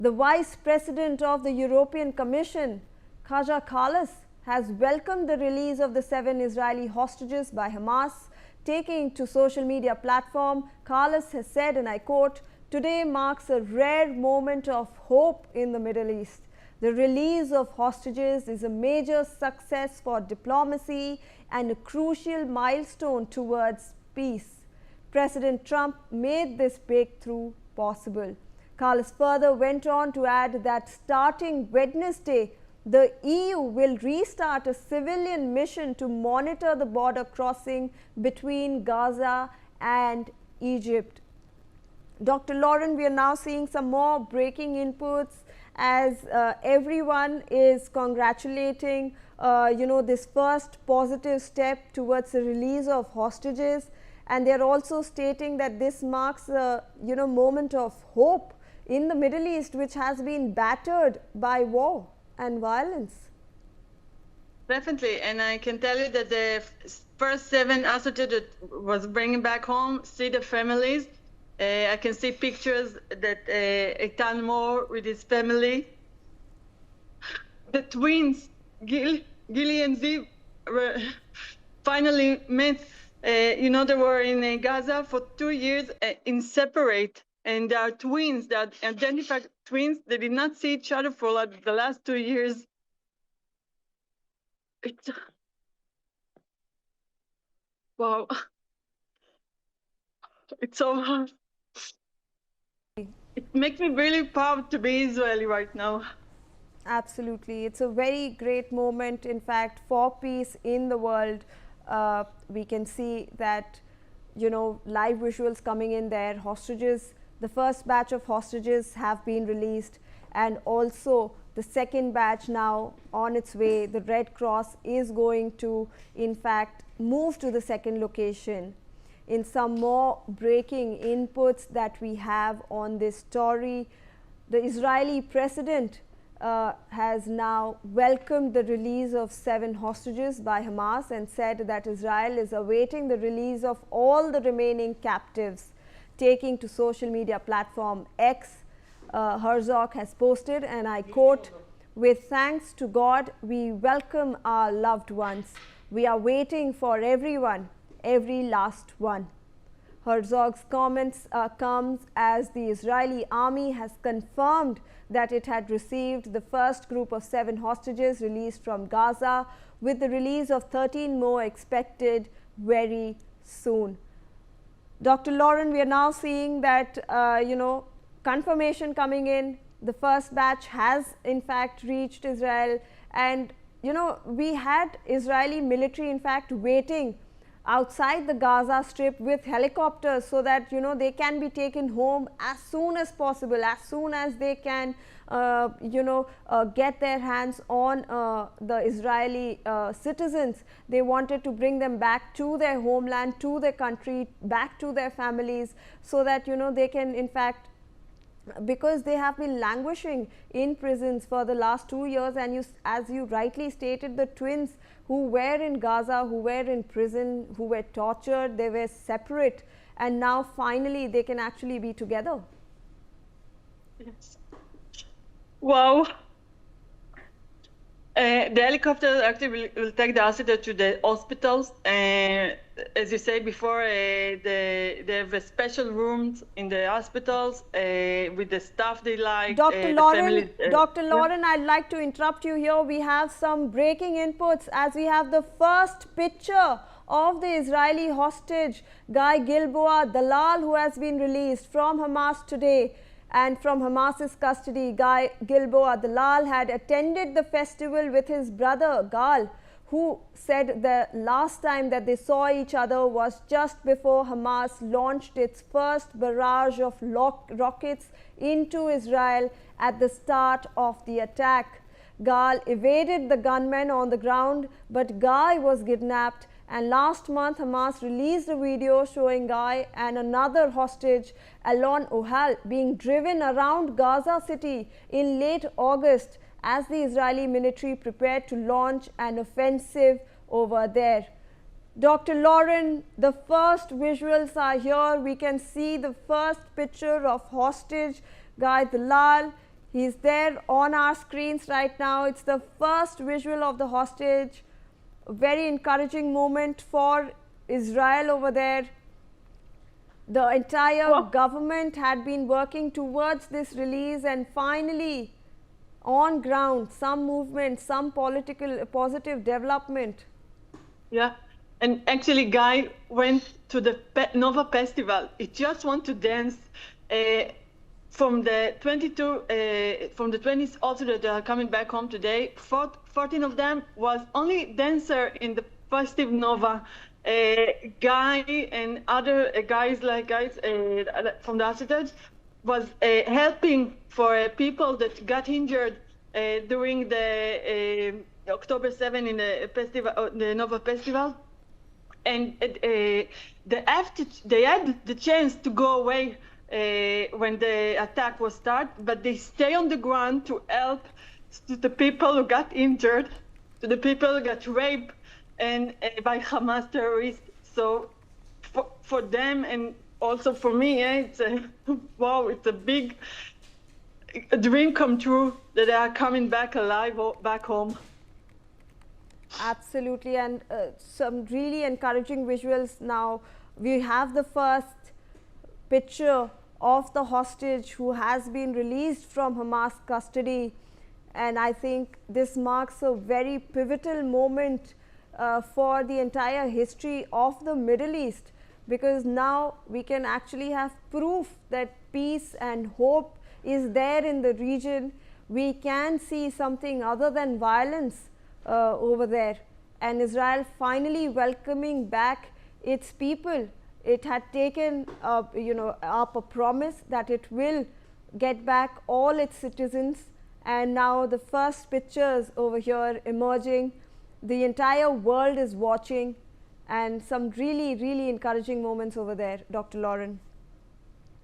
The Vice President of the European Commission, Kaja Kallas, has welcomed the release of the 7 Israeli hostages by Hamas. Taking to social media platform, Kallas has said, and I quote, "Today marks a rare moment of hope in the Middle East. The release of hostages is a major success for diplomacy and a crucial milestone towards peace. President Trump made this breakthrough possible." Kallas further went on to add that starting Wednesday, the EU will restart a civilian mission to monitor the border crossing between Gaza and Egypt. Dr. Lauren, we are now seeing some more breaking inputs as everyone is congratulating this first positive step towards the release of hostages, and they are also stating that this marks a moment of hope in the Middle East, which has been battered by war and violence. Definitely, and I can tell you that the first 7 hostages that was bringing back home, see the families. I can see pictures that Eitan Moore with his family. The twins, Gilly and Ziv, were finally met. They were in Gaza for 2 years in separate, and they are twins, they are identified twins. They did not see each other for like the last 2 years. It's wow. It's so hard. It makes me really proud to be Israeli right now. Absolutely. It's a very great moment, in fact, for peace in the world. We can see that, live visuals coming in there, hostages, the first batch of hostages have been released, and also the second batch now on its way. The Red Cross is going to, in fact, move to the second location. In some more breaking inputs that we have on this story, the Israeli president has now welcomed the release of 7 hostages by Hamas and said that Israel is awaiting the release of all the remaining captives. Taking to social media platform X, Herzog has posted, and I quote, "With thanks to God, we welcome our loved ones. We are waiting for everyone, every last one." Herzog's comments comes as the Israeli army has confirmed that it had received the first group of 7 hostages released from Gaza, with the release of 13 more expected very soon. Dr. Lauren, we are now seeing that, confirmation coming in. The first batch has, in fact, reached Israel. And, we had Israeli military, in fact, waiting outside the Gaza Strip with helicopters so that, they can be taken home as soon as possible, as soon as they can, get their hands on the Israeli citizens. They wanted to bring them back to their homeland, to their country, back to their families, so that, they can, in fact, because they have been languishing in prisons for the last 2 years, and as you rightly stated, the twins who were in Gaza, who were in prison, who were tortured, they were separate, and now finally they can actually be together. Yes. Wow. The helicopter actually will take the hostage to the hospitals. As you said before, they have special rooms in the hospitals with the staff they like. Dr. Lauren, yeah. I'd like to interrupt you here. We have some breaking inputs as we have the first picture of the Israeli hostage, Guy Gilboa Dalal, who has been released from Hamas today. And from Hamas's custody, Guy Gilboa Dalal had attended the festival with his brother Gal, who said the last time that they saw each other was just before Hamas launched its first barrage of rockets into Israel at the start of the attack. Gal evaded the gunmen on the ground, but Guy was kidnapped. And last month, Hamas released a video showing Guy and another hostage, Alon Ohal, being driven around Gaza City in late August as the Israeli military prepared to launch an offensive over there. Dr. Lauren, the first visuals are here. We can see the first picture of hostage Guy Dalal. He's there on our screens right now. It's the first visual of the hostage. A very encouraging moment for Israel over there. The entire government had been working towards this release, and finally, on ground, some movement, some political positive development. Yeah, and actually, Guy went to the Nova Festival. He just want to dance. From the 20 also that are coming back home today, 14 of them was only dancer in the festive Nova. Guy and other guys from the hostage was helping for people that got injured during the October 7 in the festival, the Nova Festival, and they had the chance to go away when the attack was started, but they stay on the ground to help to the people who got injured, to the people who got raped and by Hamas terrorists. So for them and also for me, it's a wow, it's a big dream come true that they are coming back alive back home. Absolutely, and some really encouraging visuals now. We have the first picture of the hostage who has been released from Hamas custody, and I think this marks a very pivotal moment for the entire history of the Middle East, because now we can actually have proof that peace and hope is there in the region. We can see something other than violence over there, and Israel finally welcoming back its people. It had taken up a promise that it will get back all its citizens, and now the first pictures over here emerging. The entire world is watching, and some really, really encouraging moments over there, Dr. Lauren.